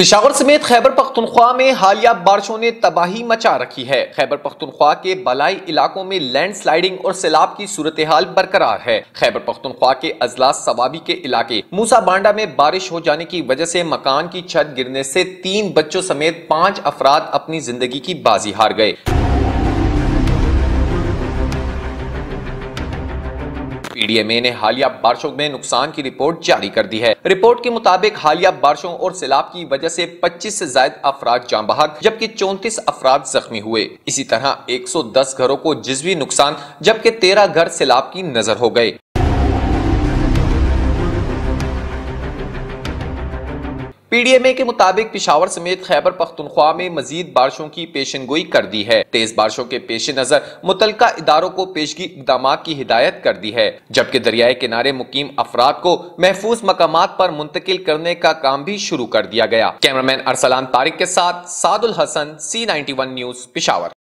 पिशावर समेत खैबर पख्तूनख्वा में हालिया बारिशों ने तबाही मचा रखी है। खैबर पख्तूनख्वा के बलाई इलाकों में लैंडस्लाइडिंग और सैलाब की सूरत हाल बरकरार है। खैबर पख्तूनख्वा के अजला सवाबी के इलाके मूसा बांडा में बारिश हो जाने की वजह से मकान की छत गिरने से 3 बच्चों समेत 5 अफराद अपनी जिंदगी की बाजी हार गए। पीडीएमए ने हालिया बारिशों में नुकसान की रिपोर्ट जारी कर दी है। रिपोर्ट के मुताबिक हालिया बारिशों और सैलाब की वजह से 25 से ज्यादा अफराद जान बहक जबकि 34 अफराद जख्मी हुए। इसी तरह 110 घरों को जिज़वी नुकसान जबकि 13 घर सैलाब की नजर हो गए। पीडीएमए के मुताबिक पिशावर समेत खैबर पख्तूनख्वा में मजीद बारिशों की पेशनगोई कर दी है। तेज बारिशों के पेश नजर मुतलका इदारों को पेशगी इकदाम की हिदायत कर दी है, जबकि दरियाए किनारे मुकीम अफराद को महफूज मकामात पर मुंतकिल करने का काम भी शुरू कर दिया गया। कैमरामैन अरसलान तारिक के साथ सादुल हसन, C91 न्यूज, पिशावर।